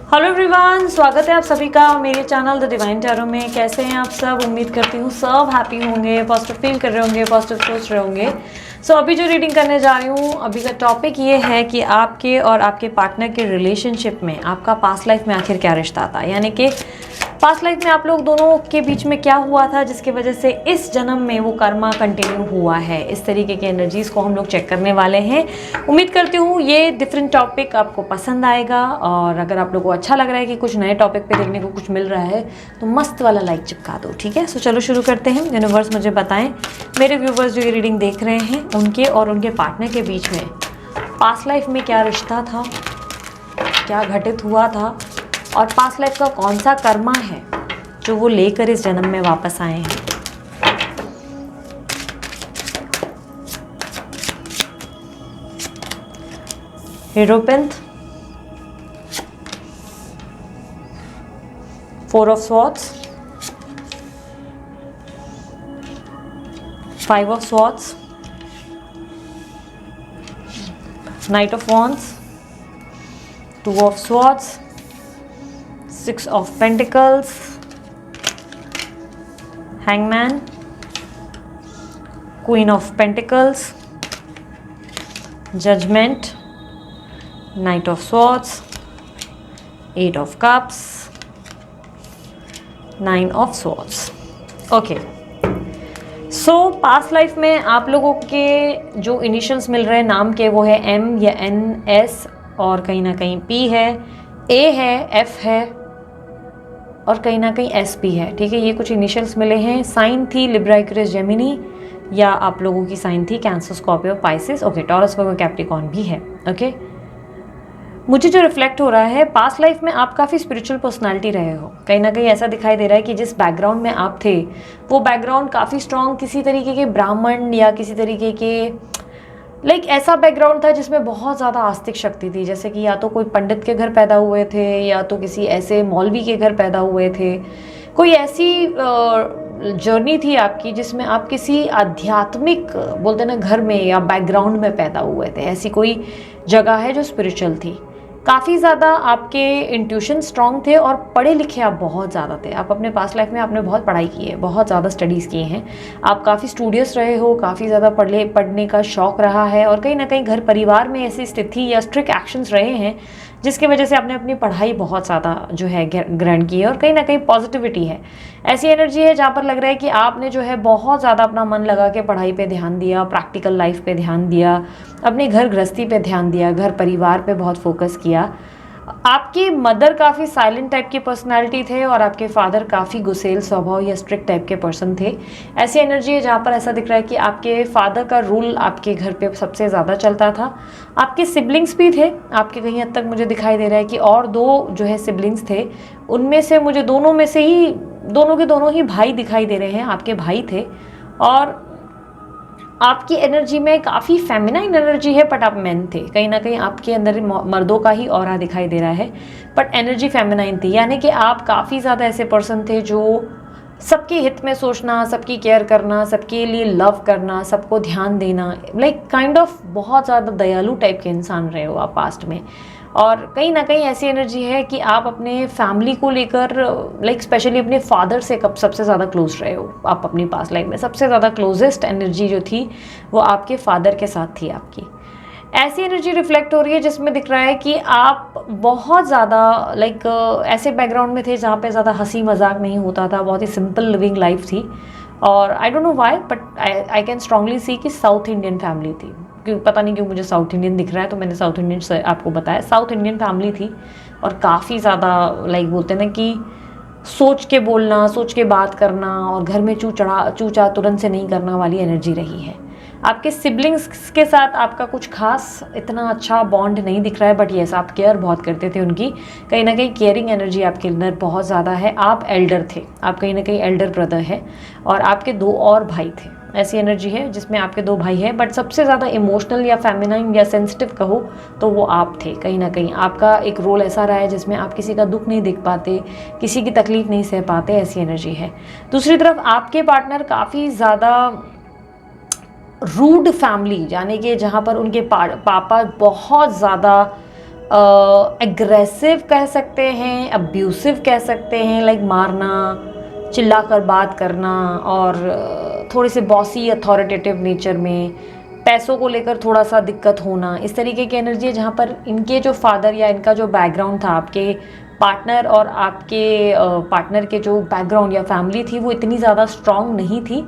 Hello everyone, स्वागत है आप सभी का मेरे चैनल द डिवाइन टैरो में। कैसे हैं आप सब? उम्मीद करती हूँ सब हैप्पी होंगे, पॉजिटिव फील कर रहे होंगे, पॉजिटिव सोच रहे होंगे। अभी जो रीडिंग करने जा रही हूँ, अभी का टॉपिक ये है कि आपके और आपके पार्टनर के रिलेशनशिप में आपका पास्ट लाइफ में आखिर क्या रिश्ता था, यानी कि पास्ट लाइफ में आप लोग दोनों के बीच में क्या हुआ था जिसकी वजह से इस जन्म में वो कर्मा कंटिन्यू हुआ है। इस तरीके की एनर्जीज को हम लोग चेक करने वाले हैं। उम्मीद करती हूँ ये डिफरेंट टॉपिक आपको पसंद आएगा, और अगर आप लोगों को अच्छा लग रहा है कि कुछ नए टॉपिक पे देखने को कुछ मिल रहा है तो मस्त वाला लाइक चिपका दो, ठीक है। चलो शुरू करते हैं। यूनिवर्स मुझे बताएं, मेरे व्यूवर्स जो ये रीडिंग देख रहे हैं उनके और उनके पार्टनर के बीच में पास्ट लाइफ में क्या रिश्ता था, क्या घटित हुआ था, और पास्ट लाइफ का कौन सा कर्मा है जो वो लेकर इस जन्म में वापस आए हैं। हीरोपेंथ, 4 of Swords, 5 of Swords, Knight of Wands, 2 of Swords, 6 of Pentacles, Hangman, Queen of Pentacles, Judgment, Knight of Swords, 8 of Cups, 9 of Swords। Okay, past life में आप लोगों के जो इनिशियल्स मिल रहे हैं नाम के, वो है M या N, S, और कहीं ना कहीं P है, A है, F है, और कहीं ना कहीं S भी है, ठीक है। ये कुछ इनिशियल्स मिले हैं। साइन थी लिब्रा, एक्वेरियस, जेमिनी, या आप लोगों की साइन थी Cancer, Scorpio, Pisces, okay, Taurus, Virgo, Capricorn भी है, ओके। मुझे जो रिफ्लेक्ट हो रहा है, पास्ट लाइफ में आप काफ़ी स्पिरिचुअल पर्सनालिटी रहे हो। कहीं ना कहीं ऐसा दिखाई दे रहा है कि जिस बैकग्राउंड में आप थे वो बैकग्राउंड काफ़ी स्ट्रॉन्ग, किसी तरीके के ब्राह्मण या किसी तरीके के ऐसा बैकग्राउंड था जिसमें बहुत ज़्यादा आस्तिक शक्ति थी। जैसे कि या तो कोई पंडित के घर पैदा हुए थे, या तो किसी ऐसे मौलवी के घर पैदा हुए थे। कोई ऐसी जर्नी थी आपकी जिसमें आप किसी आध्यात्मिक, बोलते ना, घर में या बैकग्राउंड में पैदा हुए थे। ऐसी कोई जगह है जो स्पिरिचुअल थी। काफ़ी ज़्यादा आपके इंट्यूशन स्ट्रॉन्ग थे, और पढ़े लिखे आप बहुत ज़्यादा थे। आप अपने पास्ट लाइफ में आपने बहुत पढ़ाई की है, बहुत ज़्यादा स्टडीज़ किए हैं। आप काफ़ी स्टूडियस रहे हो, काफ़ी ज़्यादा पढ़ने का शौक़ रहा है, और कहीं ना कहीं घर परिवार में ऐसी स्थिति या स्ट्रिक्ट एक्शंस रहे हैं जिसकी वजह से आपने अपनी पढ़ाई बहुत ज़्यादा जो है ग्रहण की है, और कहीं ना कहीं पॉजिटिविटी है। ऐसी एनर्जी है जहाँ पर लग रहा है कि आपने जो है बहुत ज़्यादा अपना मन लगा के पढ़ाई पे ध्यान दिया, प्रैक्टिकल लाइफ पे ध्यान दिया, अपने घर गृहस्थी पे ध्यान दिया, घर परिवार पे बहुत फोकस किया। आपकी मदर काफ़ी साइलेंट टाइप की पर्सनालिटी थे, और आपके फादर काफ़ी गुस्सेल स्वभाव या स्ट्रिक्ट टाइप के पर्सन थे। ऐसी एनर्जी है जहाँ पर ऐसा दिख रहा है कि आपके फादर का रूल आपके घर पे सबसे ज़्यादा चलता था। आपके सिबलिंग्स भी थे आपके, कहीं हद तक मुझे दिखाई दे रहा है कि और 2 जो है सिबलिंग्स थे, उनमें से मुझे दोनों में से ही दोनों के दोनों ही भाई दिखाई दे रहे हैं, आपके भाई थे। और आपकी एनर्जी में काफ़ी फेमिनाइन एनर्जी है, बट आप मैन थे। कहीं ना कहीं आपके अंदर मर्दों का ही ऑरा दिखाई दे रहा है, बट एनर्जी फेमिनाइन थी। यानी कि आप काफ़ी ज़्यादा ऐसे पर्सन थे जो सबके हित में सोचना, सबकी केयर करना, सबके लिए लव करना, सबको ध्यान देना, काइंड ऑफ बहुत ज़्यादा दयालु टाइप के इंसान रहे हो आप पास्ट में। और कहीं ना कहीं ऐसी एनर्जी है कि आप अपने फैमिली को लेकर, स्पेशली अपने फादर से कब सबसे ज़्यादा क्लोज रहे हो। आप अपनी पास्ट लाइफ में सबसे ज़्यादा क्लोजेस्ट एनर्जी जो थी वो आपके फादर के साथ थी आपकी। ऐसी एनर्जी रिफ्लेक्ट हो रही है जिसमें दिख रहा है कि आप बहुत ज़्यादा ऐसे बैकग्राउंड में थे जहाँ पे ज़्यादा हंसी मजाक नहीं होता था, बहुत ही सिंपल लिविंग लाइफ थी। और I don't know why, but I can strongly see कि साउथ इंडियन फैमिली थी। क्यों पता नहीं क्यों मुझे साउथ इंडियन दिख रहा है, तो मैंने साउथ इंडियन से आपको बताया। साउथ इंडियन फैमिली थी, और काफ़ी ज़्यादा बोलते हैं ना कि सोच के बोलना, सोच के बात करना, और घर में चूचा तुरंत से नहीं करना वाली एनर्जी रही है। आपके सिबलिंग्स के साथ आपका कुछ खास इतना अच्छा बॉन्ड नहीं दिख रहा है, बट येस आप केयर बहुत करते थे उनकी। कहीं ना कहीं केयरिंग एनर्जी आपके अंदर बहुत ज़्यादा है। आप एल्डर थे, आप कहीं ना कहीं एल्डर ब्रदर है, और आपके 2 और भाई थे। ऐसी एनर्जी है जिसमें आपके 2 भाई हैं, बट सबसे ज़्यादा इमोशनल या फेमिनाइन या सेंसिटिव कहो तो वो आप थे। कहीं ना कहीं आपका एक रोल ऐसा रहा है जिसमें आप किसी का दुख नहीं देख पाते, किसी की तकलीफ नहीं सह पाते, ऐसी एनर्जी है। दूसरी तरफ आपके पार्टनर काफ़ी ज़्यादा रूड फैमिली, यानी कि जहाँ पर उनके पापा बहुत ज़्यादा एग्रेसिव कह सकते हैं, अब्यूसिव कह सकते हैं, लाइक मारना, चिल्लाकर बात करना, और थोड़े से बॉसी अथॉरिटेटिव नेचर में, पैसों को लेकर थोड़ा सा दिक्कत होना, इस तरीके की एनर्जी है जहाँ पर इनके जो फादर या इनका जो बैकग्राउंड था, आपके पार्टनर और आपके पार्टनर के जो बैकग्राउंड या फैमिली थी वो इतनी ज़्यादा स्ट्रांग नहीं थी।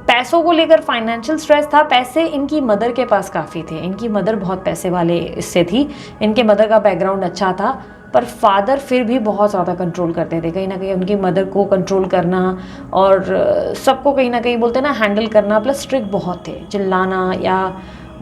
पैसों को लेकर फाइनेंशियल स्ट्रेस था। पैसे इनकी मदर के पास काफ़ी थे, इनकी मदर बहुत पैसे वाले इससे थी, इनके मदर का बैकग्राउंड अच्छा था, पर फादर फिर भी बहुत ज़्यादा कंट्रोल करते थे। कहीं ना कहीं उनकी मदर को कंट्रोल करना और सबको कहीं ना कहीं बोलते ना हैंडल करना, प्लस स्ट्रिक्ट बहुत थे, चिल्लाना या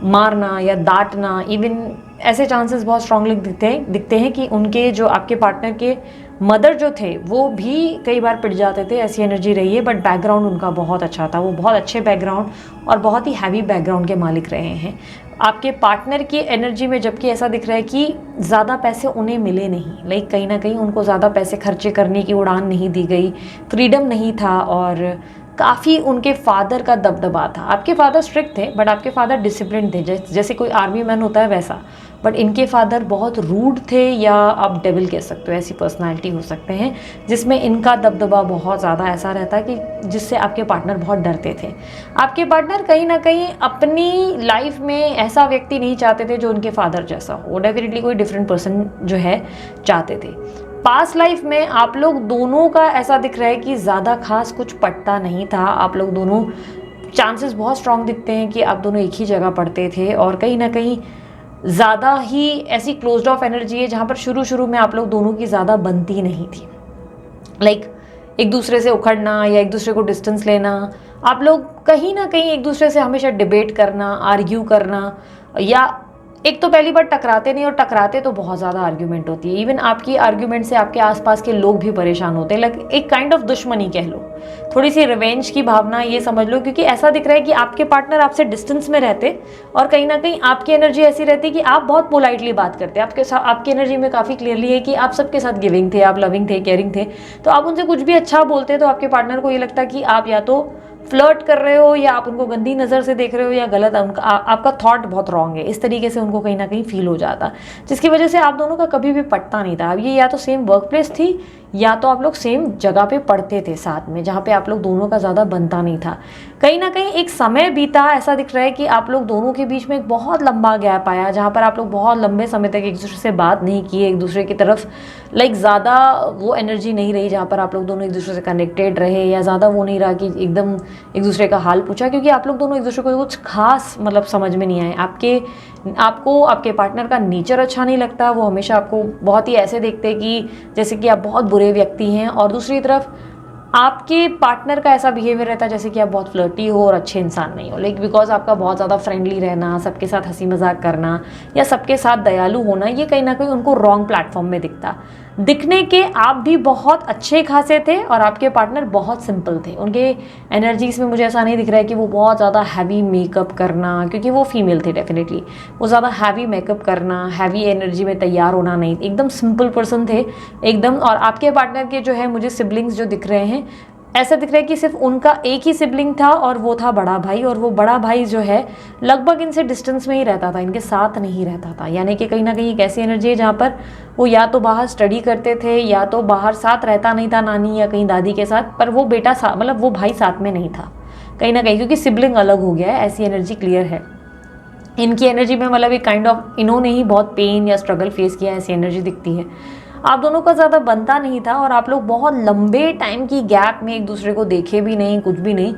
मारना या डांटना, इवन ऐसे चांसेस बहुत स्ट्रांगली दिखते हैं कि उनके जो आपके पार्टनर के मदर जो थे वो भी कई बार पिट जाते थे, ऐसी एनर्जी रही है। बट बैकग्राउंड उनका बहुत अच्छा था, वो बहुत अच्छे बैकग्राउंड और बहुत ही हैवी बैकग्राउंड के मालिक रहे हैं। आपके पार्टनर की एनर्जी में जबकि ऐसा दिख रहा है कि ज़्यादा पैसे उन्हें मिले नहीं, लाइक कहीं ना कहीं उनको ज़्यादा पैसे खर्चे करने की उड़ान नहीं दी गई, फ्रीडम नहीं था, और काफ़ी उनके फादर का दबदबा था। आपके फादर स्ट्रिक्ट थे बट आपके फादर डिसिप्लिन थे, जैसे कोई आर्मी मैन होता है वैसा। बट इनके फादर बहुत रूड थे, या आप डेविल कह सकते हो, ऐसी पर्सनालिटी हो सकते हैं जिसमें इनका दबदबा बहुत ज़्यादा ऐसा रहता है कि जिससे आपके पार्टनर बहुत डरते थे। आपके पार्टनर कहीं ना कहीं अपनी लाइफ में ऐसा व्यक्ति नहीं चाहते थे जो उनके फादर जैसा हो, वो डेफिनेटली कोई डिफरेंट पर्सन जो है चाहते थे। पास्ट लाइफ में आप लोग दोनों का ऐसा दिख रहा है कि ज़्यादा खास कुछ पटता नहीं था। आप लोग दोनों, चांसेस बहुत स्ट्रांग दिखते हैं कि आप दोनों एक ही जगह पढ़ते थे, और कहीं ना कहीं ज़्यादा ही ऐसी क्लोज्ड ऑफ एनर्जी है जहाँ पर शुरू में आप लोग दोनों की ज़्यादा बनती नहीं थी, लाइक एक दूसरे से उखड़ना या एक दूसरे को डिस्टेंस लेना। आप लोग कहीं ना कहीं एक दूसरे से हमेशा डिबेट करना, आर्ग्यू करना, या एक तो पहली बार टकराते नहीं, और टकराते तो बहुत ज़्यादा आर्ग्यूमेंट होती है। इवन आपकी आर्ग्यूमेंट से आपके आसपास के लोग भी परेशान होते हैं, लाइक एक काइंड ऑफ दुश्मनी कह लो, थोड़ी सी रिवेंज की भावना ये समझ लो, क्योंकि ऐसा दिख रहा है कि आपके पार्टनर आपसे डिस्टेंस में रहते, और कहीं ना कहीं आपकी एनर्जी ऐसी रहती कि आप बहुत पोलाइटली बात करते हैं। आपके साथ, आपकी एनर्जी में काफ़ी क्लियरली है कि आप सबके साथ गिविंग थे, आप लविंग थे, केयरिंग थे, तो आप उनसे कुछ भी अच्छा बोलते तो आपके पार्टनर को ये लगता कि आप या तो फ्लर्ट कर रहे हो, या आप उनको गंदी नज़र से देख रहे हो, या गलत उनका आपका थॉट बहुत रॉन्ग है, इस तरीके से उनको कहीं ना कहीं फील हो जाता, जिसकी वजह से आप दोनों का कभी भी पटता नहीं था। अब ये या तो सेम वर्क प्लेस थी, या तो आप लोग सेम जगह पे पढ़ते थे साथ में, जहाँ पे आप लोग दोनों का ज़्यादा बनता नहीं था। कहीं ना कहीं एक समय बीता, ऐसा दिख रहा है कि आप लोग दोनों के बीच में एक बहुत लंबा गैप आया, जहाँ पर आप लोग बहुत लंबे समय तक एक दूसरे से बात नहीं किए, एक दूसरे की तरफ लाइक ज़्यादा वो एनर्जी नहीं रही जहाँ पर आप लोग दोनों एक दूसरे से कनेक्टेड रहे, या ज़्यादा वो नहीं रहा कि एकदम एक दूसरे का हाल पूछा, क्योंकि आप लोग दोनों एक दूसरे को कुछ खास मतलब समझ में नहीं आए। आपको आपके पार्टनर का नेचर अच्छा नहीं लगता, वो हमेशा आपको बहुत ही ऐसे देखते कि जैसे कि आप बहुत बुरे व्यक्ति हैं, और दूसरी तरफ आपके पार्टनर का ऐसा बिहेवियर रहता है जैसे कि आप बहुत फ्लर्टी हो और अच्छे इंसान नहीं हो, लाइक बिकॉज आपका बहुत ज़्यादा फ्रेंडली रहना, सबके साथ हंसी मजाक करना, या सबके साथ दयालु होना, ये कहीं ना कहीं उनको रॉन्ग प्लेटफॉर्म में दिखता। दिखने के आप भी बहुत अच्छे खासे थे, और आपके पार्टनर बहुत सिंपल थे। उनके एनर्जीज में मुझे ऐसा नहीं दिख रहा है कि वो बहुत ज़्यादा हैवी मेकअप करना, क्योंकि वो फीमेल थे डेफिनेटली, वो ज़्यादा हैवी मेकअप करना, हैवी एनर्जी में तैयार होना नहीं, एकदम सिंपल पर्सन थे एकदम। और आपके पार्टनर के जो है मुझे सिबलिंग्स जो दिख रहे हैं, ऐसा दिख रहा है कि सिर्फ उनका एक ही सिबलिंग था, और वो था बड़ा भाई, और वो बड़ा भाई जो है लगभग इनसे डिस्टेंस में ही रहता था, इनके साथ नहीं रहता था। यानी कि कहीं ना कहीं एक ऐसी एनर्जी है जहाँ पर वो या तो बाहर स्टडी करते थे, या तो बाहर साथ रहता नहीं था नानी या कहीं दादी के साथ, पर वो बेटा मतलब वो भाई साथ में नहीं था कहीं ना कहीं, क्योंकि सिबलिंग अलग हो गया है, ऐसी एनर्जी क्लियर है इनकी एनर्जी में। मतलब एक काइंड ऑफ इन्होंने ही बहुत पेन या स्ट्रगल फेस किया, ऐसी एनर्जी दिखती है। आप दोनों का ज़्यादा बनता नहीं था, और आप लोग बहुत लंबे टाइम की गैप में एक दूसरे को देखे भी नहीं, कुछ भी नहीं।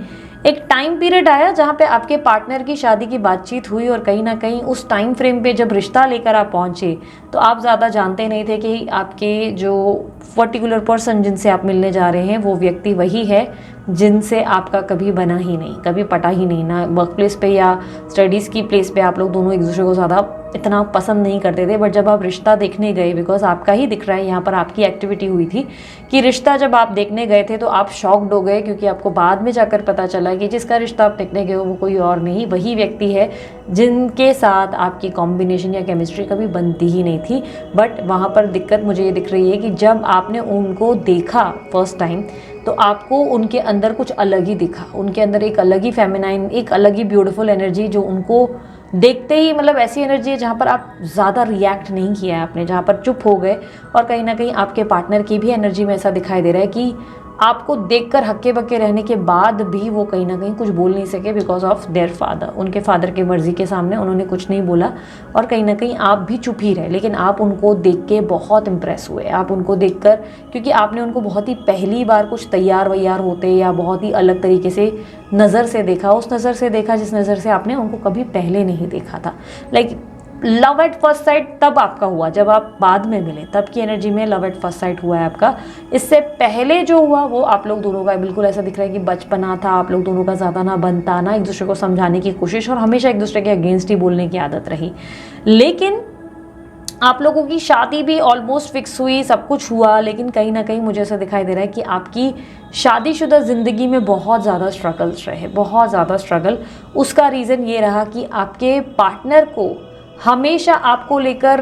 एक टाइम पीरियड आया जहाँ पे आपके पार्टनर की शादी की बातचीत हुई, और कहीं ना कहीं उस टाइम फ्रेम पे जब रिश्ता लेकर आप पहुँचे तो आप ज़्यादा जानते नहीं थे कि आपके जो पर्टिकुलर पर्सन जिनसे आप मिलने जा रहे हैं वो व्यक्ति वही है जिनसे आपका कभी बना ही नहीं, कभी पटा ही नहीं, ना वर्क प्लेस पे या स्टडीज़ की प्लेस पे आप लोग दोनों एक दूसरे को ज़्यादा इतना पसंद नहीं करते थे। बट जब आप रिश्ता देखने गए, बिकॉज आपका ही दिख रहा है यहाँ पर, आपकी एक्टिविटी हुई थी कि रिश्ता जब आप देखने गए थे तो आप शॉक्ड हो गए, क्योंकि आपको बाद में जाकर पता चला कि जिसका रिश्ता आप देखने गए हो वो कोई और नहीं, वही व्यक्ति है जिनके साथ आपकी कॉम्बिनेशन या केमिस्ट्री कभी बनती ही नहीं थी। बट वहाँ पर दिक्कत मुझे ये दिख रही है कि जब आपने उनको देखा फर्स्ट टाइम तो आपको उनके अंदर कुछ अलग ही दिखा, उनके अंदर एक अलग ही फेमिनाइन, एक अलग ही ब्यूटीफुल एनर्जी जो उनको देखते ही मतलब ऐसी एनर्जी है जहाँ पर आप ज़्यादा रिएक्ट नहीं किया है आपने, जहाँ पर चुप हो गए। और कहीं ना कहीं आपके पार्टनर की भी एनर्जी में ऐसा दिखाई दे रहा है कि आपको देखकर हक्के बक्के रहने के बाद भी वो कहीं ना कहीं कुछ बोल नहीं सके बिकॉज ऑफ देयर फादर। उनके फादर की मर्जी के सामने उन्होंने कुछ नहीं बोला और कहीं ना कहीं आप भी चुप ही रहे। लेकिन आप उनको देख के बहुत इम्प्रेस हुए, आप उनको देखकर, क्योंकि आपने उनको बहुत ही पहली बार कुछ तैयार वैयार होते या बहुत ही अलग तरीके से नज़र से देखा, उस नज़र से देखा जिस नज़र से आपने उनको कभी पहले नहीं देखा था। Like love at first sight तब आपका हुआ जब आप बाद में मिले, तब की एनर्जी में लव एट फर्स्ट साइट हुआ है आपका। इससे पहले जो हुआ वो आप लोग दोनों का बिल्कुल ऐसा दिख रहा है कि बचपना था, आप लोग दोनों का ज़्यादा ना बनता, ना एक दूसरे को समझाने की कोशिश, और हमेशा एक दूसरे के अगेंस्ट ही बोलने की आदत रही। लेकिन आप लोगों की शादी भी ऑलमोस्ट फिक्स हुई, सब कुछ हुआ, लेकिन कहीं ना कहीं मुझे ऐसा दिखाई दे रहा है कि आपकी शादीशुदा ज़िंदगी में बहुत ज़्यादा स्ट्रगल्स रहे, बहुत ज़्यादा स्ट्रगल। उसका रीज़न ये रहा कि आपके पार्टनर को हमेशा आपको लेकर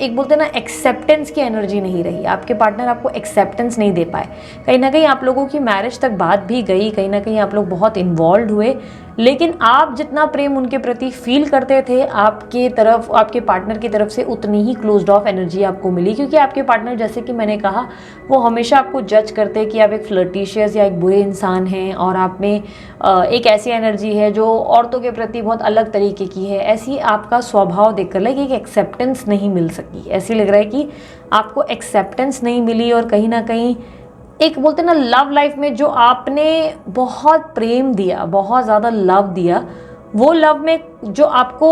एक बोलते हैं ना एक्सेप्टेंस की एनर्जी नहीं रही। आपके पार्टनर आपको एक्सेप्टेंस नहीं दे पाए। कहीं ना कहीं आप लोगों की मैरिज तक बात भी गई, कहीं ना कहीं आप लोग बहुत इन्वॉल्व हुए, लेकिन आप जितना प्रेम उनके प्रति फील करते थे आपके तरफ, आपके पार्टनर की तरफ से उतनी ही क्लोज्ड ऑफ एनर्जी आपको मिली। क्योंकि आपके पार्टनर, जैसे कि मैंने कहा, वो हमेशा आपको जज करते हैं कि आप एक फ्लर्टिशियस या एक बुरे इंसान हैं और आप में एक ऐसी एनर्जी है जो औरतों के प्रति बहुत अलग तरीके की है। ऐसी आपका स्वभाव देखकर लगे कि एक्सेप्टेंस नहीं मिल सकी। ऐसी लग रहा है कि आपको एक्सेप्टेंस नहीं मिली और कहीं ना कहीं एक बोलते ना लव लाइफ में जो आपने बहुत प्रेम दिया, बहुत ज़्यादा लव दिया, वो लव में जो आपको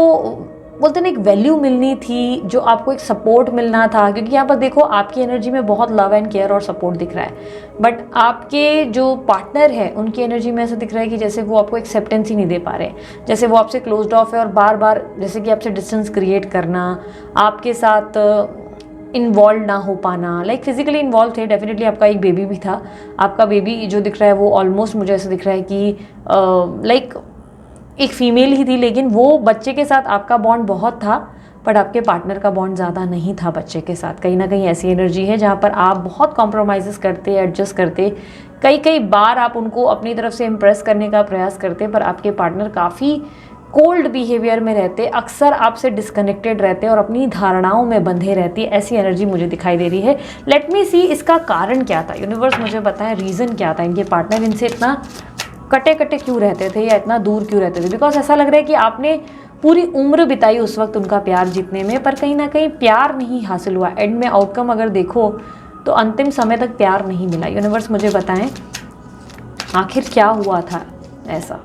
बोलते ना एक वैल्यू मिलनी थी, जो आपको एक सपोर्ट मिलना था। क्योंकि यहाँ पर देखो आपकी एनर्जी में बहुत लव एंड केयर और सपोर्ट दिख रहा है, बट आपके जो पार्टनर है उनकी एनर्जी में ऐसा दिख रहा है कि जैसे वो आपको एक्सेप्टेंस ही नहीं दे पा रहे, जैसे वो आपसे क्लोज्ड ऑफ है और बार बार जैसे कि आपसे डिस्टेंस क्रिएट करना, आपके साथ इन्वॉल्व ना हो पाना। लाइक फिजिकली इन्वॉल्व थे, डेफिनेटली आपका एक बेबी भी था। आपका बेबी जो दिख रहा है वो ऑलमोस्ट मुझे ऐसा दिख रहा है कि लाइक एक फीमेल ही थी, लेकिन वो बच्चे के साथ आपका बॉन्ड बहुत था, बट आपके पार्टनर का बॉन्ड ज़्यादा नहीं था बच्चे के साथ। कहीं ना कहीं ऐसी एनर्जी है जहाँ पर आप बहुत कॉम्प्रोमाइज़ करते, एडजस्ट करते, कई बार आप उनको अपनी तरफ से इम्प्रेस करने का प्रयास करते, पर आपके पार्टनर काफ़ी कोल्ड बिहेवियर में रहते, अक्सर आपसे डिस्कनेक्टेड रहते और अपनी धारणाओं में बंधे रहती। ऐसी एनर्जी मुझे दिखाई दे रही है। लेट मी सी इसका कारण क्या था, यूनिवर्स मुझे बताएं रीज़न क्या था। इनके पार्टनर इनसे इतना कटे कटे क्यों रहते थे या इतना दूर क्यों रहते थे? बिकॉज ऐसा लग रहा है कि आपने पूरी उम्र बिताई उस वक्त उनका प्यार जीतने में, पर कहीं ना कहीं प्यार नहीं हासिल हुआ। एंड में आउटकम अगर देखो तो अंतिम समय तक प्यार नहीं मिला। यूनिवर्स मुझे बताएं आखिर क्या हुआ था ऐसा।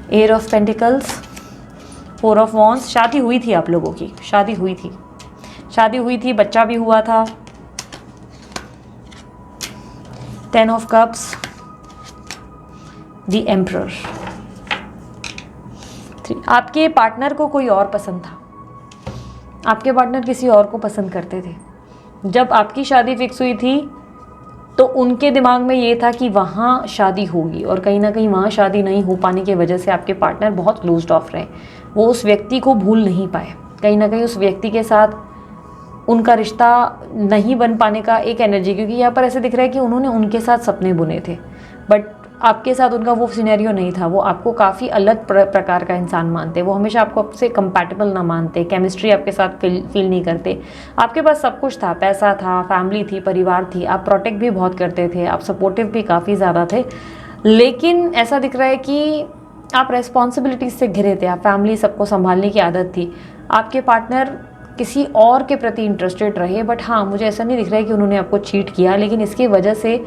Air of pentacles, four of wands, शादी हुई थी आप लोगों की, शादी हुई थी, बच्चा भी हुआ था। Ten of cups, the emperor. आपके पार्टनर को कोई और पसंद था, आपके पार्टनर किसी और को पसंद करते थे। जब आपकी शादी फिक्स हुई थी तो उनके दिमाग में ये था कि वहाँ शादी होगी, और कहीं ना कहीं वहाँ शादी नहीं हो पाने की वजह से आपके पार्टनर बहुत क्लोज्ड ऑफ रहे। वो उस व्यक्ति को भूल नहीं पाए, कहीं ना कहीं उस व्यक्ति के साथ उनका रिश्ता नहीं बन पाने का एक एनर्जी। क्योंकि यहाँ पर ऐसे दिख रहा है कि उन्होंने उनके साथ सपने बुने थे, बट आपके साथ उनका वो सिनेरियो नहीं था। वो आपको काफ़ी अलग प्रकार का इंसान मानते, वो हमेशा आपको आपसे कंपैटिबल ना मानते, केमिस्ट्री आपके साथ फील नहीं करते। आपके पास सब कुछ था, पैसा था, फैमिली थी, परिवार थी, आप प्रोटेक्ट भी बहुत करते थे, आप सपोर्टिव भी काफ़ी ज़्यादा थे। लेकिन ऐसा दिख रहा है कि आप रेस्पॉन्सिबिलिटीज से घिरे थे, आप फैमिली सबको संभालने की आदत थी। आपके पार्टनर किसी और के प्रति इंटरेस्टेड रहे, बट हाँ मुझे ऐसा नहीं दिख रहा है कि उन्होंने आपको चीट किया, लेकिन इसकी वजह से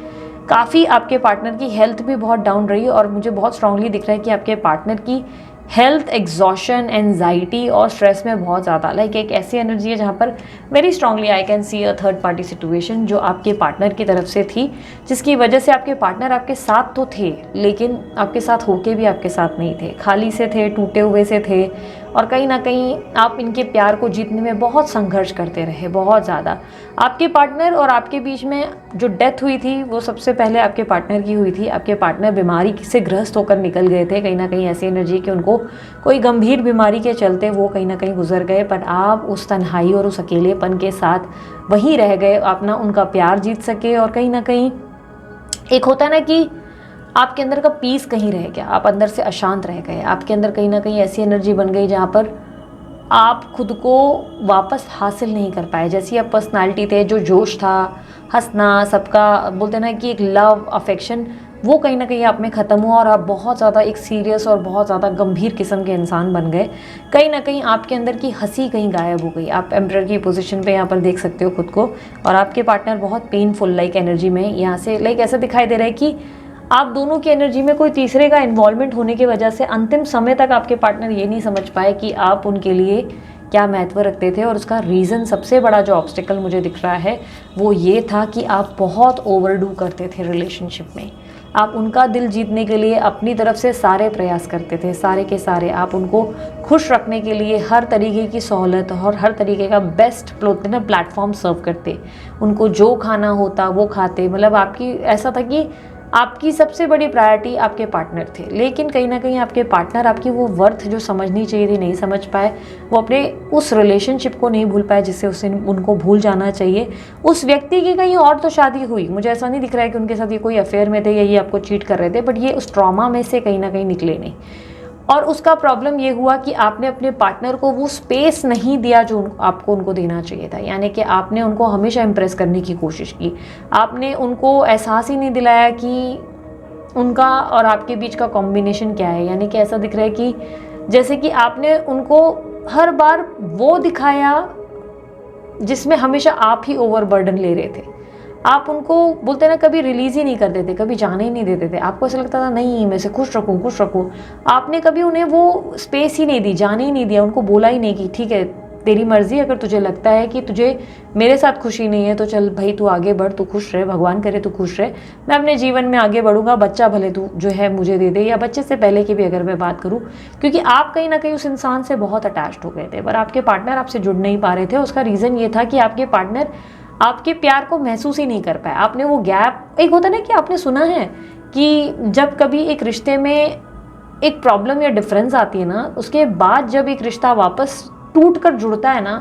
काफ़ी आपके पार्टनर की हेल्थ भी बहुत डाउन रही। और मुझे बहुत स्ट्रांगली दिख रहा है कि आपके पार्टनर की हेल्थ एग्जॉशन, एंजाइटी और स्ट्रेस में बहुत ज़्यादा, लाइक एक ऐसी एनर्जी है जहाँ पर very strongly I can see a third party situation जो आपके पार्टनर की तरफ से थी, जिसकी वजह से आपके पार्टनर आपके साथ तो थे लेकिन आपके साथ होके भी आपके साथ नहीं थे, खाली से थे, टूटे हुए से थे। और कहीं ना कहीं आप इनके प्यार को जीतने में बहुत संघर्ष करते रहे, बहुत ज़्यादा। आपके पार्टनर और आपके बीच में जो डेथ हुई थी वो सबसे पहले आपके पार्टनर की हुई थी। आपके पार्टनर बीमारी से ग्रस्त होकर निकल गए थे, कहीं ना कहीं ऐसी एनर्जी कि उनको कोई गंभीर बीमारी के चलते वो कहीं ना कहीं गुजर गए, पर आप उस तन्हाई और उस अकेलेपन के साथ वहीं रह गए, अपना उनका प्यार जीत सके। और कहीं ना कहीं एक होता है ना कि आपके अंदर का पीस कहीं रह गया, आप अंदर से अशांत रह गए, आपके अंदर कहीं ना कहीं ऐसी एनर्जी बन गई जहाँ पर आप खुद को वापस हासिल नहीं कर पाए। जैसी आप पर्सनालिटी थे, जो जोश था, हंसना, सबका बोलते ना कि एक लव अफेक्शन, वो कहीं ना कहीं आप में ख़त्म हुआ और आप बहुत ज़्यादा एक सीरियस और बहुत ज़्यादा गंभीर किस्म के इंसान बन गए। कहीं ना कहीं आपके अंदर की हंसी कहीं गायब हो गई। आप एम्परर की पोजीशन पे यहाँ पर देख सकते हो खुद को, और आपके पार्टनर बहुत पेनफुल लाइक एनर्जी में यहाँ से लाइक ऐसा दिखाई दे रहा है कि आप दोनों की एनर्जी में कोई तीसरे का इन्वॉल्वमेंट होने की वजह से अंतिम समय तक आपके पार्टनर ये नहीं समझ पाए कि आप उनके लिए क्या महत्व रखते थे। और उसका रीज़न, सबसे बड़ा जो ऑब्स्टिकल मुझे दिख रहा है वो ये था कि आप बहुत ओवरडू करते थे रिलेशनशिप में। आप उनका दिल जीतने के लिए अपनी तरफ से सारे प्रयास करते थे, सारे के सारे। आप उनको खुश रखने के लिए हर तरीके की सहूलत और हर तरीके का बेस्ट प्लेटफॉर्म सर्व करते। उनको जो खाना होता वो खाते, मतलब आपकी ऐसा था कि आपकी सबसे बड़ी प्रायोरिटी आपके पार्टनर थे। लेकिन कहीं ना कहीं आपके पार्टनर आपकी वो वर्थ जो समझनी चाहिए थी नहीं समझ पाए। वो अपने उस रिलेशनशिप को नहीं भूल पाए जिससे उसे उनको भूल जाना चाहिए। उस व्यक्ति की कहीं और तो शादी हुई, मुझे ऐसा नहीं दिख रहा है कि उनके साथ ये कोई अफेयर में थे या ये आपको चीट कर रहे थे, बट ये उस ट्रॉमा में से कहीं ना कहीं निकले नहीं। और उसका प्रॉब्लम ये हुआ कि आपने अपने पार्टनर को वो स्पेस नहीं दिया जो आपको उनको देना चाहिए था। यानी कि आपने उनको हमेशा इम्प्रेस करने की कोशिश की। आपने उनको एहसास ही नहीं दिलाया कि उनका और आपके बीच का कॉम्बिनेशन क्या है। यानी कि ऐसा दिख रहा है कि जैसे कि आपने उनको हर बार वो दिखाया जिसमें हमेशा आप ही ओवरबर्डन ले रहे थे। आप उनको बोलते ना कभी रिलीज़ ही नहीं कर देते, कभी जाने ही नहीं देते थे। आपको ऐसा लगता था नहीं मैं इसे खुश रखूँ खुश रखूँ। आपने कभी उन्हें वो स्पेस ही नहीं दी, जाने ही नहीं दिया, उनको बोला ही नहीं कि ठीक है तेरी मर्ज़ी, अगर तुझे लगता है कि तुझे मेरे साथ खुशी नहीं है तो चल भाई तू आगे बढ़, तू खुश रहे, भगवान करे तू खुश रहे, मैं अपने जीवन में आगे बढ़ूंगा, बच्चा भले तू जो है मुझे दे दे, या बच्चे से पहले की भी अगर मैं बात करूँ। क्योंकि आप कहीं ना कहीं उस इंसान से बहुत अटैच्ड हो गए थे, पर आपके पार्टनर आपसे जुड़ नहीं पा रहे थे। उसका रीज़न ये था कि आपके पार्टनर आपके प्यार को महसूस ही नहीं कर पाया। आपने वो गैप, एक होता ना कि आपने सुना है कि जब कभी एक रिश्ते में एक प्रॉब्लम या डिफरेंस आती है ना, उसके बाद जब एक रिश्ता वापस टूट कर जुड़ता है ना,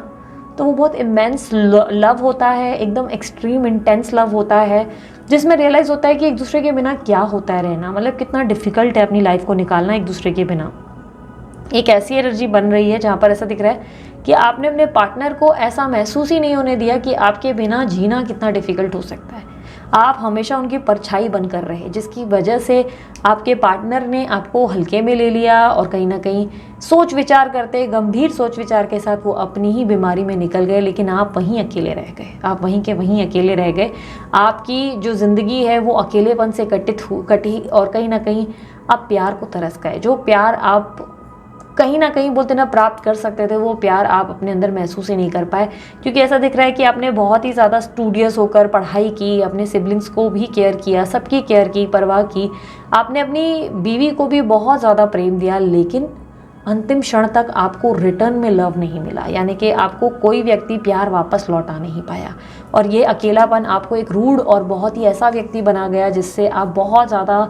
तो वो बहुत इमेंस लव होता है, एकदम एक्सट्रीम इंटेंस लव होता है, जिसमें रियलाइज़ होता है कि एक दूसरे के बिना क्या होता है रहना, मतलब कितना डिफ़िकल्ट है अपनी लाइफ को निकालना एक दूसरे के बिना। एक ऐसी एनर्जी बन रही है जहाँ पर ऐसा दिख रहा है कि आपने अपने पार्टनर को ऐसा महसूस ही नहीं होने दिया कि आपके बिना जीना कितना डिफ़िकल्ट हो सकता है। आप हमेशा उनकी परछाई बनकर रहे, जिसकी वजह से आपके पार्टनर ने आपको हल्के में ले लिया और कहीं ना कहीं सोच विचार करते, गंभीर सोच विचार के साथ वो अपनी ही बीमारी में निकल गए। लेकिन आप वहीं अकेले रह गए, आप वहीं के वहीं अकेले रह गए। आपकी जो ज़िंदगी है वो अकेलेपन से कटी और कहीं ना कहीं आप प्यार को तरस गए। जो प्यार आप कहीं ना कहीं बोलते ना प्राप्त कर सकते थे, वो प्यार आप अपने अंदर महसूस ही नहीं कर पाए। क्योंकि ऐसा दिख रहा है कि आपने बहुत ही ज़्यादा स्टूडियस होकर पढ़ाई की, अपने सिबलिंग्स को भी केयर किया, सबकी केयर की, परवाह की। आपने अपनी बीवी को भी बहुत ज़्यादा प्रेम दिया, लेकिन अंतिम क्षण तक आपको रिटर्न में लव नहीं मिला। यानी कि आपको कोई व्यक्ति प्यार वापस लौटा नहीं पाया। और ये अकेलापन आपको एक रूड और बहुत ही ऐसा व्यक्ति बना गया जिससे आप बहुत ज़्यादा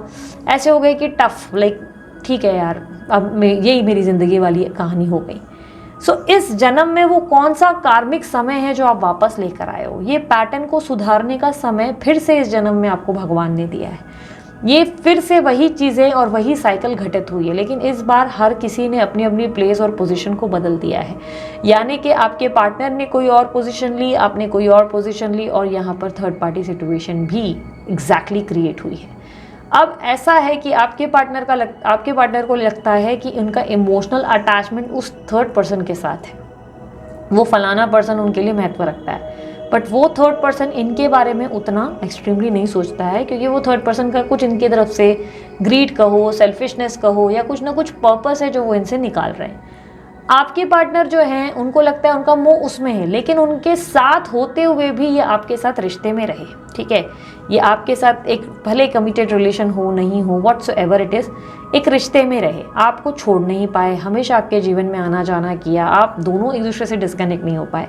ऐसे हो गए कि टफ, लाइक ठीक है यार, अब यही मेरी ज़िंदगी वाली कहानी हो गई। सो इस जन्म में वो कौन सा कार्मिक समय है जो आप वापस लेकर आए हो? ये पैटर्न को सुधारने का समय फिर से इस जन्म में आपको भगवान ने दिया है। ये फिर से वही चीज़ें और वही साइकिल घटित हुई है, लेकिन इस बार हर किसी ने अपनी अपनी प्लेस और पोजीशन को बदल दिया है। यानी कि आपके पार्टनर ने कोई और पोजीशन ली, आपने कोई और पोजीशन ली, और यहाँ पर थर्ड पार्टी सिचुएशन भी एग्जैक्टली क्रिएट हुई है। अब ऐसा है कि आपके पार्टनर को लगता है कि उनका इमोशनल अटैचमेंट उस थर्ड पर्सन के साथ है, वो फलाना पर्सन उनके लिए महत्व रखता है, बट वो थर्ड पर्सन इनके बारे में उतना एक्सट्रीमली नहीं सोचता है, क्योंकि वो थर्ड पर्सन का कुछ इनकी तरफ से ग्रीड कहो, सेल्फिशनेस कहो, या कुछ ना कुछ पर्पस है जो वो इनसे निकाल रहे हैं। आपके पार्टनर जो हैं उनको लगता है उनका मोह उसमें है, लेकिन उनके साथ होते हुए भी ये आपके साथ रिश्ते में रहे। ठीक है, ये आपके साथ एक भले कमिटेड रिलेशन हो नहीं हो, व्हाटसोएवर इट इज़, एक रिश्ते में रहे, आपको छोड़ नहीं पाए, हमेशा आपके जीवन में आना जाना किया, आप दोनों एक दूसरे से डिस्कनेक्ट नहीं हो पाए।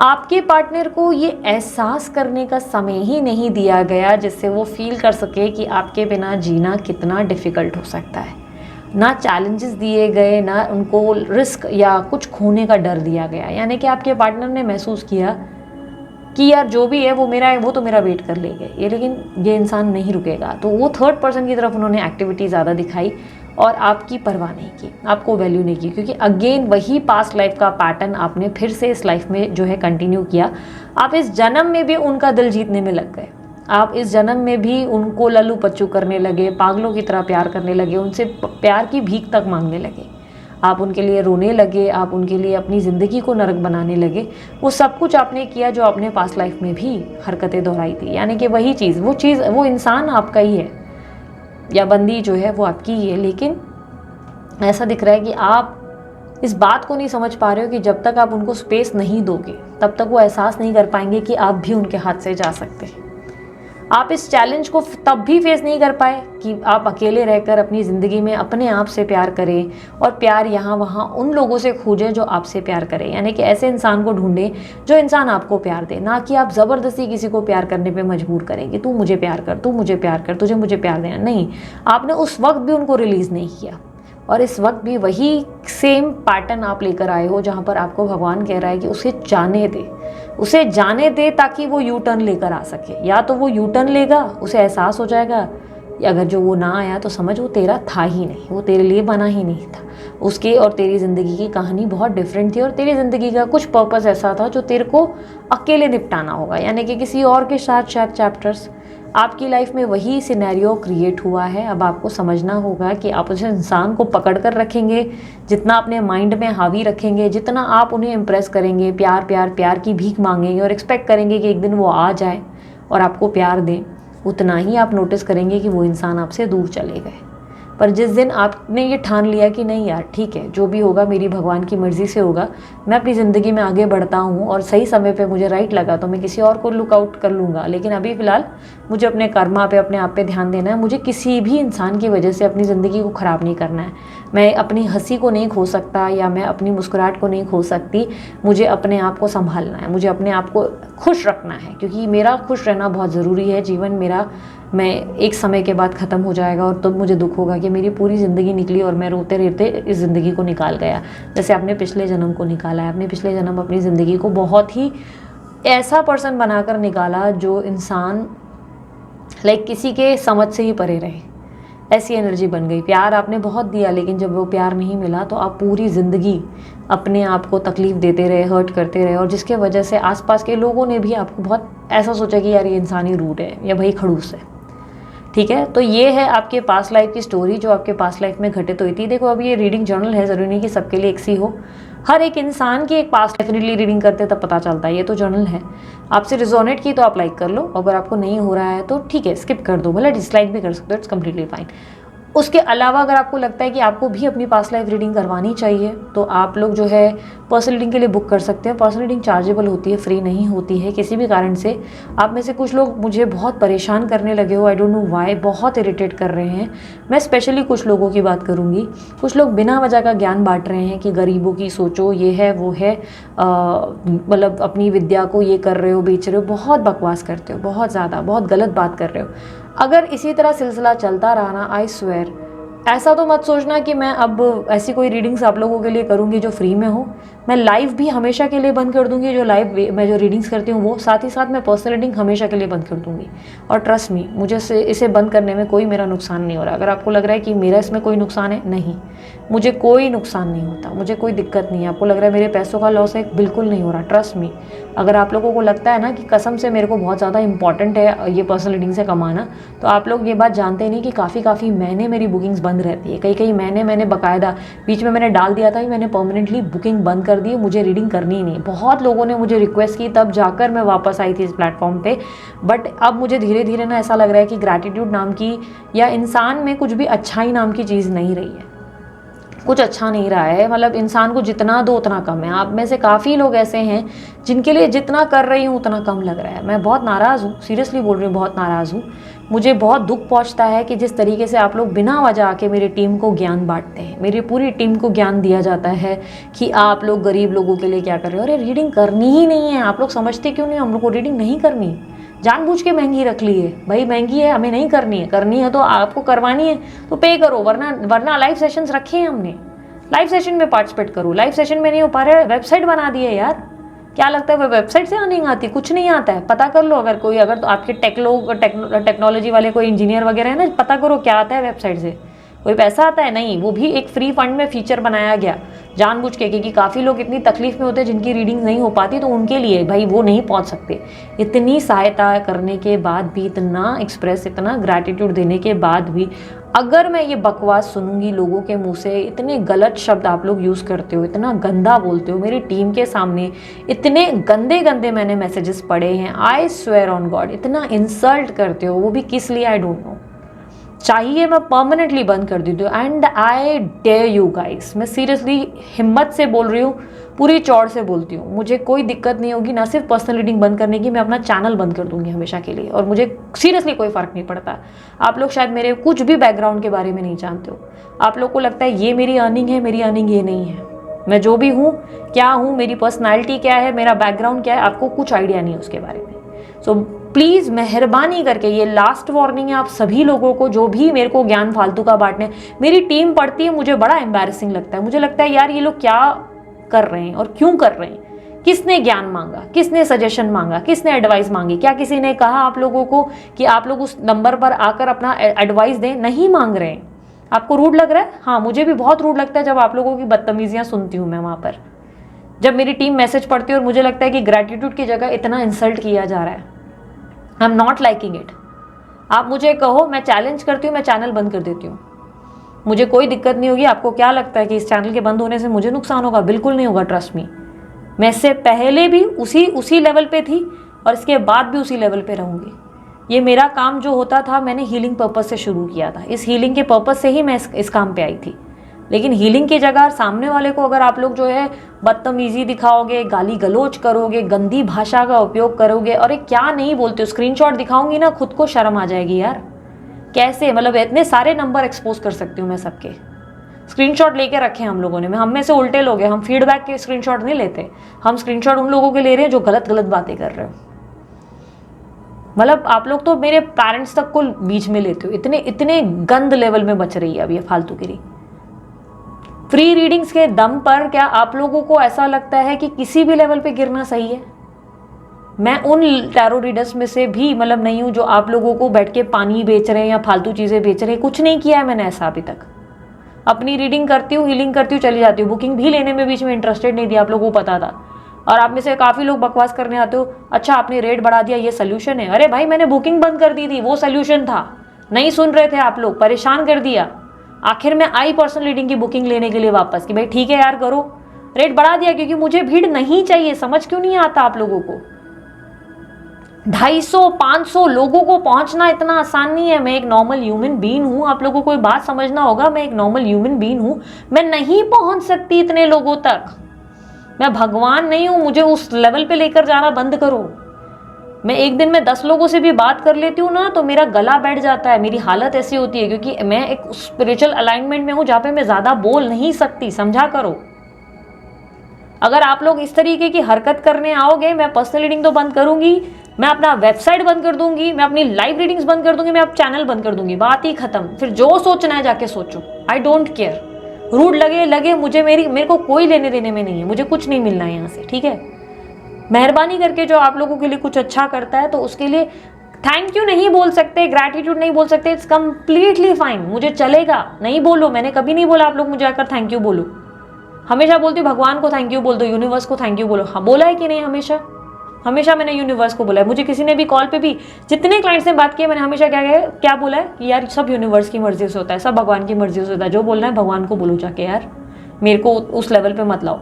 आपके पार्टनर को ये एहसास करने का समय ही नहीं दिया गया जिससे वो फील कर सके कि आपके बिना जीना कितना डिफ़िकल्ट हो सकता है। ना चैलेंजेस दिए गए, ना उनको रिस्क या कुछ खोने का डर दिया गया। यानी कि आपके पार्टनर ने महसूस किया कि यार जो भी है वो मेरा है, वो तो मेरा वेट कर लेगा ये, लेकिन ये इंसान नहीं रुकेगा। तो वो थर्ड पर्सन की तरफ उन्होंने एक्टिविटी ज़्यादा दिखाई और आपकी परवाह नहीं की, आपको वैल्यू नहीं की, क्योंकि अगेन वही पास्ट लाइफ का पैटर्न आपने फिर से इस लाइफ में जो है कंटिन्यू किया। आप इस जन्म में भी उनका दिल जीतने में लग गए, आप इस जन्म में भी उनको लल्लू पच्चू करने लगे, पागलों की तरह प्यार करने लगे, उनसे प्यार की भीख तक मांगने लगे, आप उनके लिए रोने लगे, आप उनके लिए अपनी ज़िंदगी को नरक बनाने लगे। वो सब कुछ आपने किया जो आपने पास्ट लाइफ में भी हरकतें दोहराई थी, यानी कि वही चीज़, वो इंसान आपका ही है या बंदी जो है वो आपकी ही है। लेकिन ऐसा दिख रहा है कि आप इस बात को नहीं समझ पा रहे हो कि जब तक आप उनको स्पेस नहीं दोगे तब तक वो एहसास नहीं कर पाएंगे कि आप भी उनके हाथ से जा सकते हैं। आप इस चैलेंज को तब भी फेस नहीं कर पाए कि आप अकेले रहकर अपनी ज़िंदगी में अपने आप से प्यार करें, और प्यार यहाँ वहाँ उन लोगों से खोजें जो आपसे प्यार करें, यानी कि ऐसे इंसान को ढूंढें जो इंसान आपको प्यार दे, ना कि आप ज़बरदस्ती किसी को प्यार करने पे मजबूर करें कि तू मुझे प्यार कर, तू मुझे प्यार कर, तुझे मुझे प्यार देना। नहीं, आपने उस वक्त भी उनको रिलीज़ नहीं किया, और इस वक्त भी वही सेम पैटर्न आप लेकर आए हो जहाँ पर आपको भगवान कह रहा है कि उसे जाने दे, उसे जाने दे, ताकि वो यू टर्न लेकर आ सके। या तो वो यू टर्न लेगा, उसे एहसास हो जाएगा, या अगर जो वो ना आया तो समझ वो तेरा था ही नहीं, वो तेरे लिए बना ही नहीं था। उसके और तेरी ज़िंदगी की कहानी बहुत डिफरेंट थी, और तेरी ज़िंदगी का कुछ पर्पस ऐसा था जो तेरे को अकेले निपटाना होगा, यानी कि किसी और के साथ शायद चैप्टर्स। आपकी लाइफ में वही सिनेरियो क्रिएट हुआ है। अब आपको समझना होगा कि आप उस इंसान को पकड़ कर रखेंगे, जितना अपने माइंड में हावी रखेंगे, जितना आप उन्हें इम्प्रेस करेंगे, प्यार प्यार प्यार की भीख मांगेंगे और एक्सपेक्ट करेंगे कि एक दिन वो आ जाए और आपको प्यार दें, उतना ही आप नोटिस करेंगे कि वो इंसान आपसे दूर चले गए। पर जिस दिन आपने ये ठान लिया कि नहीं यार ठीक है, जो भी होगा मेरी भगवान की मर्ज़ी से होगा, मैं अपनी ज़िंदगी में आगे बढ़ता हूँ और सही समय पे मुझे राइट लगा तो मैं किसी और को लुक आउट कर लूँगा, लेकिन अभी फ़िलहाल मुझे अपने कर्मा पे, अपने आप पे ध्यान देना है। मुझे किसी भी इंसान की वजह से अपनी ज़िंदगी को ख़राब नहीं करना है। मैं अपनी हंसी को नहीं खो सकता, या मैं अपनी मुस्कुराहट को नहीं खो सकती। मुझे अपने आप को संभालना है, मुझे अपने आप को खुश रखना है, क्योंकि मेरा खुश रहना बहुत ज़रूरी है। जीवन मेरा मैं एक समय के बाद ख़त्म हो जाएगा, और तब मुझे दुख होगा कि मेरी पूरी ज़िंदगी निकली और मैं रोते रहते इस ज़िंदगी को निकाल गया। जैसे आपने पिछले जन्म को निकाला है, आपने पिछले जन्म अपनी ज़िंदगी को बहुत ही ऐसा पर्सन बनाकर निकाला जो इंसान लाइक किसी के समझ से ही परे रहे, ऐसी एनर्जी बन गई। प्यार आपने बहुत दिया, लेकिन जब वो प्यार नहीं मिला तो आप पूरी ज़िंदगी अपने आप को तकलीफ़ देते रहे, हर्ट करते रहे, और जिसके वजह से आसपास के लोगों ने भी आपको बहुत ऐसा सोचा कि यार ये इंसान ही रूड है या भाई खड़ूस है। ठीक है, तो ये है आपके पास्ट लाइफ की स्टोरी जो आपके पास्ट लाइफ में घटित हुई थी। देखो, अब ये रीडिंग जर्नल है, ज़रूरी नहीं कि सबके लिए एक सी हो। हर एक इंसान की एक पास्ट डेफिनेटली रीडिंग करते तब पता चलता है। ये तो जर्नल है, आपसे रिजोनेट की तो आप लाइक कर लो, अगर आपको नहीं हो रहा है तो ठीक है स्किप कर दो, भले डिसलाइक भी कर सकते हो, इट्स कम्प्लीटली फाइन। उसके अलावा अगर आपको लगता है कि आपको भी अपनी पास्ट लाइफ रीडिंग करवानी चाहिए तो आप लोग जो है पर्सनल रीडिंग के लिए बुक कर सकते हैं। पर्सनल रीडिंग चार्जेबल होती है, फ्री नहीं होती है किसी भी कारण से। आप में से कुछ लोग मुझे बहुत परेशान करने लगे हो, आई डोंट नो व्हाई, बहुत इरिटेट कर रहे हैं। मैं स्पेशली कुछ लोगों की बात करूँगी। कुछ लोग बिना वजह का ज्ञान बांट रहे हैं कि गरीबों की सोचो, ये है वो है, मतलब अपनी विद्या को ये कर रहे हो, बेच रहे हो, बहुत बकवास करते हो, बहुत ज़्यादा, बहुत गलत बात कर रहे हो। अगर इसी तरह सिलसिला चलता रहा ना, आई स्वेयर, ऐसा तो मत सोचना कि मैं अब ऐसी कोई रीडिंग्स आप लोगों के लिए करूँगी जो फ्री में हो। मैं लाइव भी हमेशा के लिए बंद कर दूँगी, जो लाइव मैं जो रीडिंग्स करती हूँ वो, साथ ही साथ मैं पर्सनल रीडिंग हमेशा के लिए बंद कर दूँगी। और ट्रस्ट मी, मुझे इसे बंद करने में कोई मेरा नुकसान नहीं हो रहा। अगर आपको लग रहा है कि मेरा इसमें कोई नुकसान है, नहीं, मुझे कोई नुकसान नहीं होता, मुझे कोई दिक्कत नहीं है। आपको लग रहा है मेरे पैसों का लॉस है, बिल्कुल नहीं हो रहा, ट्रस्ट मी। अगर आप लोगों को लगता है ना कि कसम से मेरे को बहुत ज़्यादा इंपॉर्टेंट है ये पर्सनल रीडिंग से कमाना, तो आप लोग ये बात जानते नहीं कि काफ़ी महीने मेरी बुकिंग्स बंद रहती है। कई महीने मैंने बाकायदा बीच में मैंने डाल दिया था कि मैंने परमानेंटली बुकिंग बंद कर दी, मुझे रीडिंग करनी ही नहीं। बहुत लोगों ने मुझे रिक्वेस्ट की, तब जाकर मैं वापस आई थी इस प्लेटफॉर्म पे। बट अब मुझे धीरे धीरे ना ऐसा लग रहा है कि ग्रैटिट्यूड नाम की या इंसान में कुछ भी अच्छाई नाम की चीज़ नहीं रही है, कुछ अच्छा नहीं रहा है। मतलब इंसान को जितना दो उतना कम है। आप में से काफ़ी लोग ऐसे हैं जिनके लिए जितना कर रही हूँ उतना कम लग रहा है। मैं बहुत नाराज़ हूँ, सीरियसली बोल रही हूँ, बहुत नाराज़ हूँ। मुझे बहुत दुख पहुँचता है कि जिस तरीके से आप लोग बिना वजह आके मेरी टीम को ज्ञान बांटते हैं। मेरी पूरी टीम को ज्ञान दिया जाता है कि आप लोग गरीब लोगों के लिए क्या कर रहे हो। अरे रीडिंग करनी ही नहीं है, आप लोग समझते क्यों नहीं? हम लोग को रीडिंग नहीं करनी, जानबूझ के महंगी रख ली है भाई, महंगी है, हमें नहीं करनी है तो आपको करवानी है तो पे करो, वरना लाइव सेशंस रखे हैं हमने, लाइव सेशन में पार्टिसिपेट करो। लाइव सेशन में नहीं हो पा रहा है, वेबसाइट बना दी है यार, क्या लगता है वो वेबसाइट से अर्निंग आती? कुछ नहीं आता है। पता कर लो, अगर तो आपके टेक्नोलॉजी वाले कोई इंजीनियर वगैरह है ना, पता करो क्या आता है वेबसाइट से, कोई पैसा आता है? नहीं, वो भी एक फ्री फंड में फीचर बनाया गया जानबूझ के, क्योंकि काफ़ी लोग इतनी तकलीफ में होते हैं जिनकी रीडिंग नहीं हो पाती, तो उनके लिए भाई वो नहीं पहुंच सकते। इतनी सहायता करने के बाद भी, इतना एक्सप्रेस, इतना ग्रैटिट्यूड देने के बाद भी, अगर मैं ये बकवास सुनूंगी लोगों के मुंह से, इतने गलत शब्द आप लोग यूज़ करते हो, इतना गंदा बोलते हो मेरी टीम के सामने, इतने गंदे गंदे मैंने मैसेजेस पढ़े हैं, आई स्वेयर ऑन गॉड, इतना इंसल्ट करते हो, वो भी किस लिए आई डोंट नो। चाहिए मैं परमानेंटली बंद कर देती हूँ। And I dare you guys, मैं सीरियसली हिम्मत से बोल रही हूँ, पूरी चौड़ से बोलती हूँ, मुझे कोई दिक्कत नहीं होगी, ना सिर्फ पर्सनल रीडिंग बंद करने की, मैं अपना चैनल बंद कर दूंगी हमेशा के लिए, और मुझे सीरियसली कोई फ़र्क नहीं पड़ता। आप लोग शायद मेरे कुछ भी बैकग्राउंड के बारे में नहीं जानते हो, आप लोग को लगता है ये मेरी अर्निंग है, मेरी अर्निंग ये नहीं है। मैं जो भी हूँ, क्या हूँ, मेरी पर्सनैलिटी क्या है, मेरा बैकग्राउंड क्या है, आपको कुछ आइडिया नहीं है उसके बारे में। सो प्लीज़ मेहरबानी करके, ये लास्ट वार्निंग है आप सभी लोगों को जो भी मेरे को ज्ञान फालतू का बांटने। मेरी टीम पढ़ती है, मुझे बड़ा एम्बैरेसिंग लगता है, मुझे लगता है यार ये लोग क्या कर रहे हैं और क्यों कर रहे हैं, किसने ज्ञान मांगा, किसने सजेशन मांगा, किसने एडवाइस मांगी, क्या किसी ने कहा आप लोगों को कि आप लोग उस नंबर पर आकर अपना एडवाइस दें? नहीं मांग रहे हैं। आपको रूड लग रहा है? हाँ, मुझे भी बहुत रूड लगता है जब आप लोगों की बदतमीजियाँ सुनती हूँ मैं वहाँ पर, जब मेरी टीम मैसेज पढ़ती है और मुझे लगता है कि ग्रैटिट्यूड की जगह इतना इंसल्ट किया जा रहा है। I am not liking it. आप मुझे कहो, मैं चैलेंज करती हूँ, मैं चैनल बंद कर देती हूँ, मुझे कोई दिक्कत नहीं होगी। आपको क्या लगता है कि इस चैनल के बंद होने से मुझे नुकसान होगा? बिल्कुल नहीं होगा, ट्रस्ट मी। मैं इससे पहले भी उसी लेवल पे थी और इसके बाद भी उसी लेवल पे रहूँगी। ये मेरा काम जो होता था, मैंने हीलिंग पर्पस से शुरू किया था, इस हीलिंग के पर्पस से ही मैं इस काम पे आई थी। लेकिन हीलिंग की जगह सामने वाले को अगर आप लोग जो है बदतमीजी दिखाओगे, गाली गलोच करोगे, गंदी भाषा का उपयोग करोगे, और ये क्या नहीं बोलते हो, स्क्रीनशॉट दिखाऊंगी ना, खुद को शर्म आ जाएगी यार। कैसे, मतलब इतने सारे नंबर एक्सपोज कर सकती हूँ मैं सबके, स्क्रीनशॉट लेके रखे हम लोगों ने। हम में से उल्टे लोग हैं, हम फीडबैक के स्क्रीनशॉट नहीं लेते, हम स्क्रीनशॉट उन लोगों के ले रहे हैं जो गलत गलत बातें कर रहे हो। मतलब आप लोग तो मेरे पेरेंट्स तक को बीच में लेते हो, इतने गंद लेवल में बच रही है अब ये फालतूगिरी। फ्री रीडिंग्स के दम पर क्या आप लोगों को ऐसा लगता है कि किसी भी लेवल पे गिरना सही है? मैं उन टैरो रीडर्स में से भी मतलब नहीं हूं जो आप लोगों को बैठ के पानी बेच रहे हैं या फालतू चीज़ें बेच रहे हैं। कुछ नहीं किया है मैंने ऐसा अभी तक। अपनी रीडिंग करती हूँ, हीलिंग करती हूँ, चली जाती हूँ। बुकिंग भी लेने में बीच में इंटरेस्टेड नहीं थी, आप लोगों को पता था। और आप में से काफ़ी लोग बकवास करने आते हो, अच्छा आपने रेट बढ़ा दिया, ये सोल्यूशन है। अरे भाई, मैंने बुकिंग बंद कर दी थी, वो सोल्यूशन था। नहीं सुन रहे थे आप लोग, परेशान कर दिया। आखिर में आई पर्सनल रीडिंग की बुकिंग लेने के लिए वापस कि भाई ठीक है यार करो, रेट बढ़ा दिया क्योंकि मुझे भीड़ नहीं चाहिए। समझ क्यों नहीं आता आप लोगों को? 250-500 लोगों को पहुंचना इतना आसान नहीं है। मैं एक नॉर्मल ह्यूमन बीइंग हूं, आप लोगों को कोई बात समझना होगा। मैं एक नॉर्मल ह्यूमन बीइंग हूं, मैं नहीं पहुंच सकती इतने लोगों तक। मैं भगवान नहीं हूं, मुझे उस लेवल पे लेकर जाना बंद करो। मैं एक दिन में 10 लोगों से भी बात कर लेती हूँ ना, तो मेरा गला बैठ जाता है, मेरी हालत ऐसी होती है, क्योंकि मैं एक स्पिरिचुअल अलाइनमेंट में हूँ जहाँ पे मैं ज़्यादा बोल नहीं सकती। समझा करो। अगर आप लोग इस तरीके की हरकत करने आओगे, मैं पर्सनल रीडिंग तो बंद करूंगी, मैं अपना वेबसाइट बंद कर दूंगी, मैं अपनी लाइव रीडिंग्स बंद कर दूंगी, मैं अब चैनल बंद कर दूंगी, बात ही खत्म। फिर जो सोचना है जाके सोचो, आई डोंट केयर। रूड लगे मुझे, मेरे को कोई लेने देने में नहीं है, मुझे कुछ नहीं मिलना है यहाँ से, ठीक है। मेहरबानी करके जो आप लोगों के लिए कुछ अच्छा करता है तो उसके लिए थैंक यू नहीं बोल सकते, ग्रैटिट्यूड नहीं बोल सकते, इट्स कम्प्लीटली फाइन, मुझे चलेगा। नहीं बोलो, मैंने कभी नहीं बोला आप लोग मुझे आकर थैंक यू बोलो। हमेशा बोलती हूँ भगवान को थैंक यू बोल दो, यूनिवर्स को थैंक यू बोलो। हाँ, बोला है कि नहीं? हमेशा मैंने यूनिवर्स को बोला है। मुझे किसी ने भी कॉल पे भी, जितने क्लाइंट्स ने बात की है, मैंने हमेशा क्या बोला है कि यार सब यूनिवर्स की मर्जी से होता है, सब भगवान की मर्जी से होता है। जो बोलना है भगवान को बोलो जाके, यार मेरे को उस लेवल पे मत लाओ।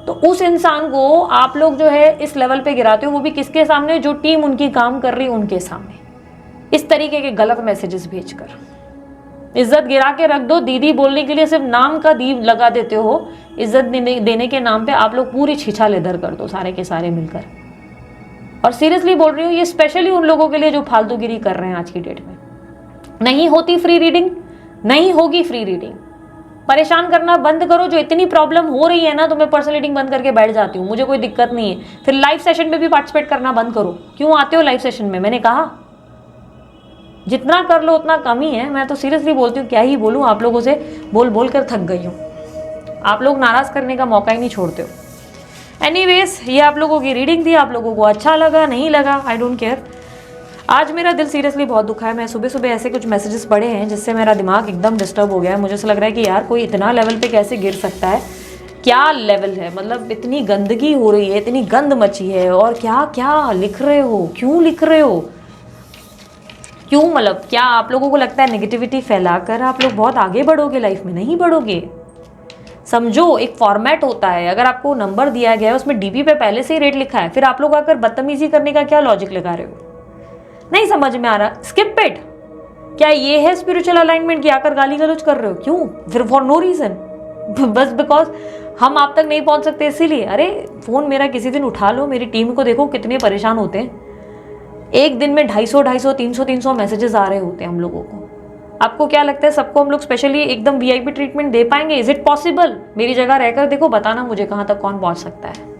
तो उस इंसान को आप लोग जो है इस लेवल पे गिराते हो, वो भी किसके सामने? जो टीम उनकी काम कर रही उनके सामने, इस तरीके के गलत मैसेजेस भेजकर। इज्जत गिरा के रख दो। दीदी बोलने के लिए सिर्फ नाम का दी लगा देते हो, इज्जत देने के नाम पे आप लोग पूरी छिछा लेदर कर दो सारे के सारे मिलकर। और सीरियसली बोल रही हूँ, ये स्पेशली उन लोगों के लिए जो फालतूगिरी कर रहे हैं आज की डेट में। नहीं होती फ्री रीडिंग, नहीं होगी फ्री रीडिंग। परेशान करना बंद करो। जो इतनी प्रॉब्लम हो रही है ना, तो मैं पर्सनल रीडिंग बंद करके बैठ जाती हूँ, मुझे कोई दिक्कत नहीं है। फिर लाइव सेशन में भी पार्टिसिपेट करना बंद करो। क्यों आते हो लाइव सेशन में? मैंने कहा जितना कर लो उतना कम ही है। मैं तो सीरियसली बोलती हूँ, क्या ही बोलूँ, आप लोगों से बोल बोल कर थक गई हूँ। आप लोग नाराज करने का मौका ही नहीं छोड़ते हो। एनीवेज, ये आप लोगों की रीडिंग थी, आप लोगों को अच्छा लगा नहीं लगा, आई डोंट केयर। आज मेरा दिल सीरियसली बहुत दुखा है। मैं सुबह सुबह ऐसे कुछ मैसेजेस पढ़े हैं जिससे मेरा दिमाग एकदम डिस्टर्ब हो गया है। मुझे ऐसा लग रहा है कि यार कोई इतना लेवल पे कैसे गिर सकता है, क्या लेवल है, मतलब इतनी गंदगी हो रही है, इतनी गंद मची है, और क्या क्या लिख रहे हो, क्यों लिख रहे हो, क्यों, मतलब क्या आप लोगों को लगता है नेगेटिविटी फैलाकर आप लोग बहुत आगे बढ़ोगे लाइफ में? नहीं बढ़ोगे। समझो, एक फॉर्मेट होता है, अगर आपको नंबर दिया गया है उसमें डीपी पे पहले से ही रेट लिखा है, फिर आप लोग आकर बदतमीजी करने का क्या लॉजिक लगा रहे हो? नहीं समझ में आ रहा, स्किप इट। क्या ये है स्पिरिचुअल अलाइनमेंट की आकर गाली गलौज कर रहे हो? क्यों? फिर फॉर नो रीजन, बस बिकॉज हम आप तक नहीं पहुंच सकते इसीलिए। अरे फोन मेरा किसी दिन उठा लो, मेरी टीम को देखो कितने परेशान होते हैं। एक दिन में 250, 300 मैसेजेस आ रहे होते हैं हम लोगों को। आपको क्या लगता है सबको हम लोग स्पेशली एकदम वीआईपी ट्रीटमेंट दे पाएंगे? Is it possible? मेरी जगह रहकर देखो, बताना मुझे कहाँ तक कौन पहुंच सकता है।